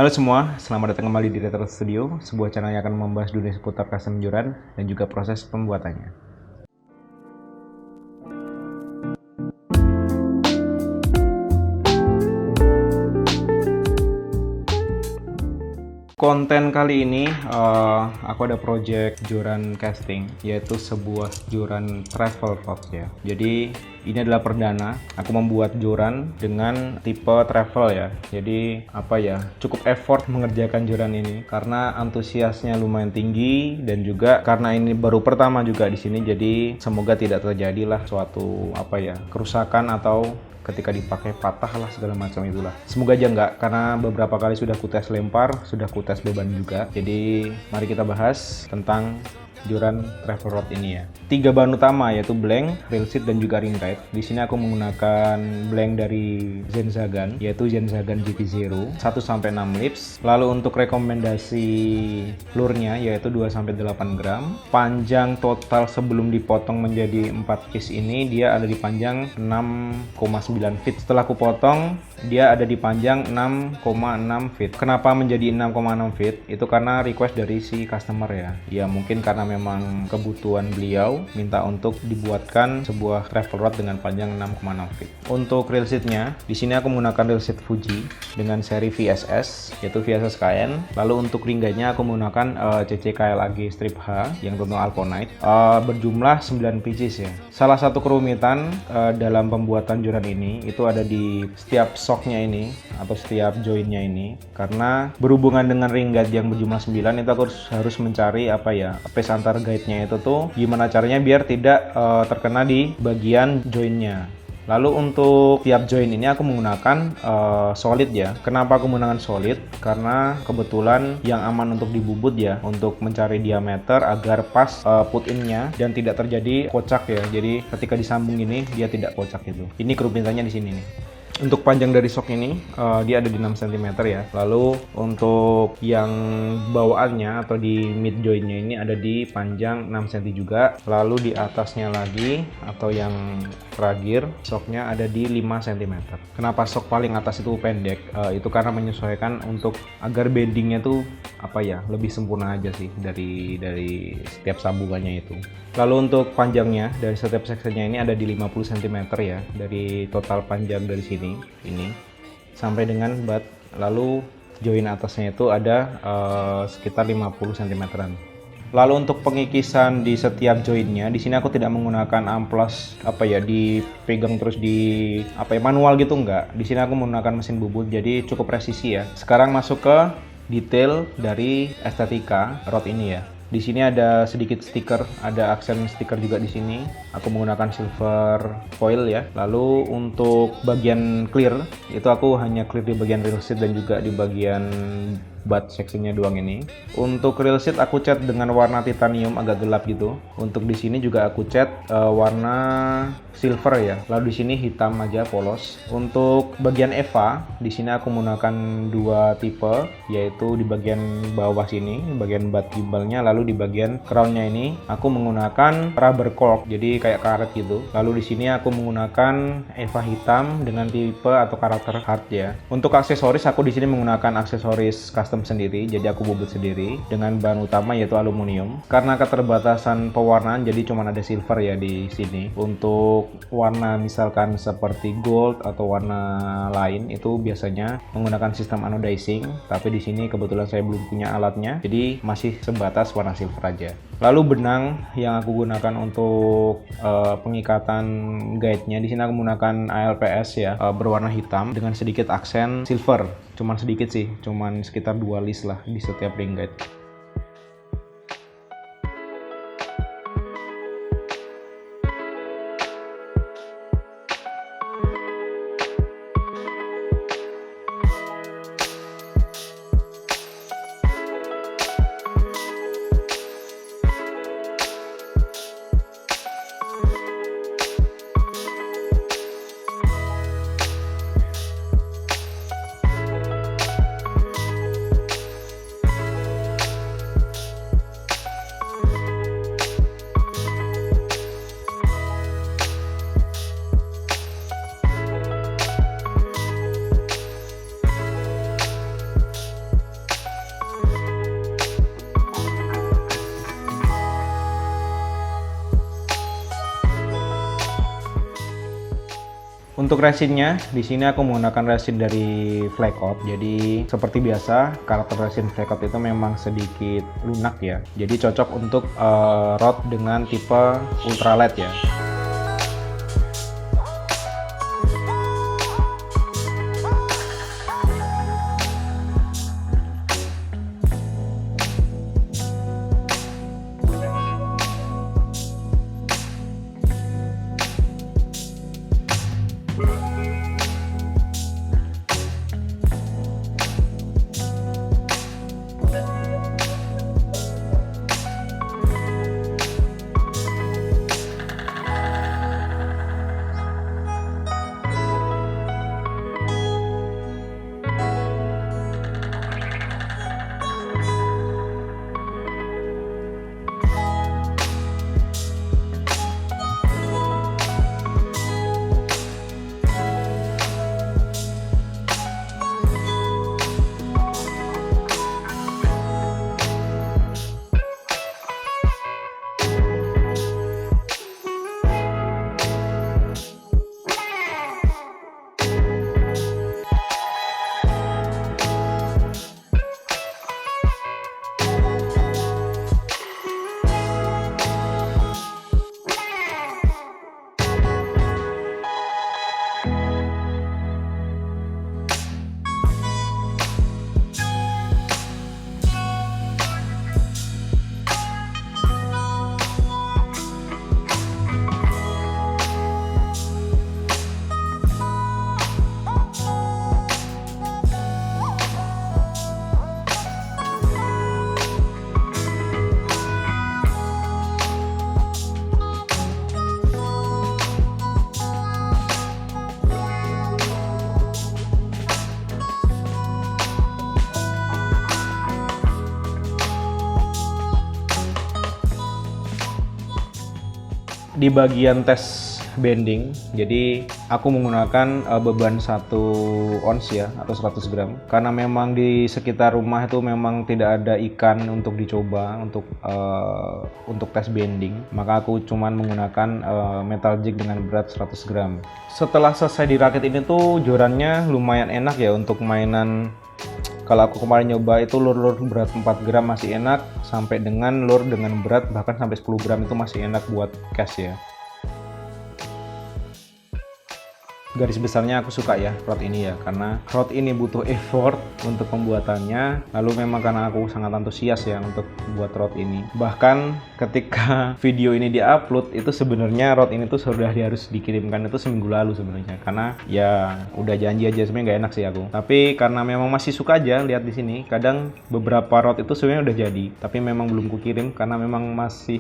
Halo semua, selamat datang kembali di Retro Studio, sebuah channel yang akan membahas dunia seputar custom joran dan juga proses pembuatannya. Konten kali ini aku ada project joran casting, yaitu sebuah joran travel rod ya. Jadi ini adalah perdana aku membuat joran dengan tipe travel ya. Jadi cukup effort mengerjakan joran ini karena antusiasnya lumayan tinggi dan juga karena ini baru pertama juga di sini. Jadi semoga tidak terjadilah suatu kerusakan atau ketika dipakai patah lah segala macam itulah. Semoga aja enggak, karena beberapa kali sudah kutes lempar, sudah kutes beban juga. Jadi mari kita bahas tentang joran travel rod ini ya. 3 bahan utama yaitu blank, reel seat dan juga ring guide. Di sini aku menggunakan blank dari Zenzagan yaitu Zenzagan GP0 1 sampai 6 lips. Lalu untuk rekomendasi lure-nya yaitu 2 sampai 8 gram. Panjang total sebelum dipotong menjadi 4 piece ini dia ada di panjang 6,9 feet. Setelah aku potong dia ada di panjang 6,6 feet. Kenapa menjadi 6,6 feet? Itu karena request dari si customer ya. Ya mungkin karena memang kebutuhan beliau minta untuk dibuatkan sebuah travel rod dengan panjang 6,6 feet. Untuk reel seatnya, di sini aku menggunakan reel seat Fuji dengan seri VSS yaitu VSS KN. Lalu untuk ring guide-nya aku menggunakan CCKLAG strip H yang tentu Alconite berjumlah 9 pieces ya. Salah satu kerumitan dalam pembuatan joran ini itu ada di setiap shocknya ini atau setiap joinnya ini, karena berhubungan dengan ring guide yang berjumlah 9 itu aku harus mencari space antar guide-nya itu tuh gimana caranya biar tidak terkena di bagian joinnya. Lalu untuk tiap join ini aku menggunakan solid ya. Kenapa aku menggunakan solid? Karena kebetulan yang aman untuk dibubut ya, untuk mencari diameter agar pas put in-nya dan tidak terjadi kocak ya. Jadi ketika disambung ini dia tidak kocak itu. Ini kerumitannya di sini nih. Untuk panjang dari shock ini dia ada di 6 cm ya. Lalu untuk yang bawaannya atau di mid jointnya ini ada di panjang 6 cm juga. Lalu di atasnya lagi atau yang terakhir shocknya ada di 5 cm. Kenapa shock paling atas itu pendek? Itu karena menyesuaikan untuk agar bendingnya tuh lebih sempurna aja sih dari setiap sambungannya itu. Lalu untuk panjangnya dari setiap sectionnya ini ada di 50 cm ya, dari total panjang dari sini ini sampai dengan butt. Lalu join atasnya itu ada sekitar 50 cm-an. Lalu untuk pengikisan di setiap joinnya, di sini aku tidak menggunakan amplas dipegang terus di manual gitu enggak. Di sini aku menggunakan mesin bubut, jadi cukup presisi ya. Sekarang masuk ke detail dari estetika rod ini ya. Di sini ada sedikit stiker, ada aksen stiker juga di sini. Aku menggunakan silver foil ya. Lalu untuk bagian clear itu aku hanya clear di bagian reel seat dan juga di bagian butt sectionnya doang ini. Untuk reel seat aku cat dengan warna titanium agak gelap gitu. Untuk di sini juga aku cat warna silver ya. Lalu di sini hitam aja polos. Untuk bagian Eva di sini aku menggunakan 2 tipe, yaitu di bagian bawah sini, bagian butt gimbalnya, lalu di bagian crownnya ini aku menggunakan rubber cork, jadi kayak karet gitu. Lalu di sini aku menggunakan Eva hitam dengan tipe atau karakter hard ya. Untuk aksesoris aku di sini menggunakan aksesoris custom sendiri, jadi aku bubut sendiri dengan bahan utama yaitu aluminium. Karena keterbatasan pewarnaan jadi cuma ada silver ya di sini. Untuk warna misalkan seperti gold atau warna lain itu biasanya menggunakan sistem anodizing, tapi di sini kebetulan saya belum punya alatnya, jadi masih sebatas warna silver aja. Lalu benang yang aku gunakan untuk pengikatan guide-nya, di sini aku menggunakan ALPS ya, berwarna hitam dengan sedikit aksen silver. Cuman sedikit sih, cuman sekitar 2 list lah di setiap ring guide. Untuk resinnya, di sini aku menggunakan resin dari Flakeout. Jadi seperti biasa, karakter resin Flakeout itu memang sedikit lunak ya. Jadi cocok untuk rod dengan tipe ultralight ya. Di bagian tes bending, jadi aku menggunakan beban 1 ons ya, atau 100 gram, karena memang di sekitar rumah itu memang tidak ada ikan untuk dicoba untuk tes bending, maka aku cuman menggunakan metal jig dengan berat 100 gram. Setelah selesai dirakit ini tuh jorannya lumayan enak ya untuk mainan. Kalau aku kemarin nyoba itu lure berat 4 gram masih enak, sampai dengan lure dengan berat bahkan sampai 10 gram itu masih enak buat cast ya. Garis besarnya aku suka ya rod ini ya, karena rod ini butuh effort untuk pembuatannya, lalu memang karena aku sangat antusias ya untuk buat rod ini. Bahkan ketika video ini diupload itu sebenarnya rod ini tuh sudah harus dikirimkan itu seminggu lalu sebenarnya, karena ya udah janji aja, sebenarnya nggak enak sih aku. Tapi karena memang masih suka aja lihat di sini, kadang beberapa rod itu sebenarnya udah jadi, tapi memang belum kukirim karena memang masih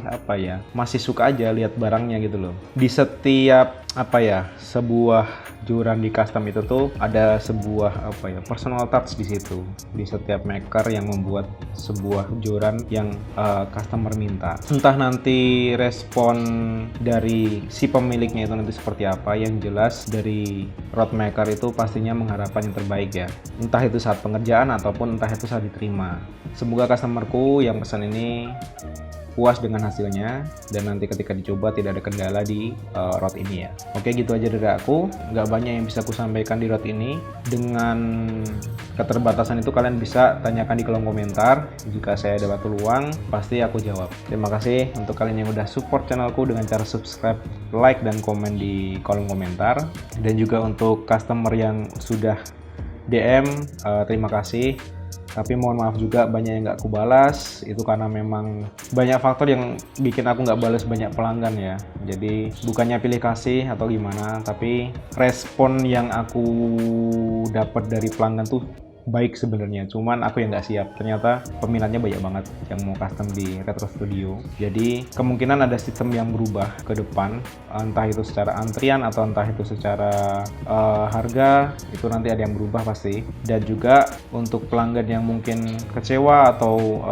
masih suka aja lihat barangnya gitu loh. Di setiap sebuah joran di custom itu tuh ada sebuah personal touch di situ, di setiap maker yang membuat sebuah joran yang customer minta. Entah nanti respon dari si pemiliknya itu nanti seperti apa, yang jelas dari rod maker itu pastinya mengharapkan yang terbaik ya, entah itu saat pengerjaan ataupun entah itu saat diterima. Semoga customerku yang pesan ini puas dengan hasilnya, dan nanti ketika dicoba tidak ada kendala di rod ini ya. Oke, gitu aja dari aku. Nggak banyak yang bisa aku sampaikan di rod ini. Dengan keterbatasan itu kalian bisa tanyakan di kolom komentar. Jika saya ada waktu luang, pasti aku jawab. Terima kasih untuk kalian yang udah support channelku dengan cara subscribe, like, dan komen di kolom komentar. Dan juga untuk customer yang sudah DM, terima kasih. Tapi mohon maaf juga banyak yang nggak aku balas, itu karena memang banyak faktor yang bikin aku nggak balas banyak pelanggan ya. Jadi bukannya pilih kasih atau gimana, tapi respon yang aku dapat dari pelanggan tuh baik sebenarnya, cuman aku yang nggak siap. Ternyata peminatnya banyak banget yang mau custom di Retro Studio. Jadi kemungkinan ada sistem yang berubah ke depan, entah itu secara antrian atau entah itu secara harga, itu nanti ada yang berubah pasti. Dan juga untuk pelanggan yang mungkin kecewa atau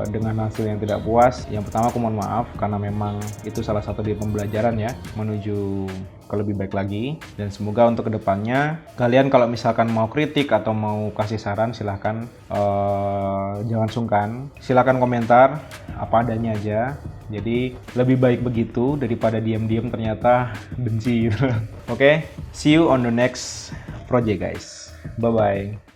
dengan hasil yang tidak puas, yang pertama aku mohon maaf, karena memang itu salah satu dari pembelajaran ya menuju ke lebih baik lagi. Dan semoga untuk kedepannya kalian kalau misalkan mau kritik atau mau kasih saran, silahkan jangan sungkan, silahkan komentar apa adanya aja. Jadi lebih baik begitu daripada diam-diam ternyata benci gitu. Oke, see you on the next project guys. Bye bye.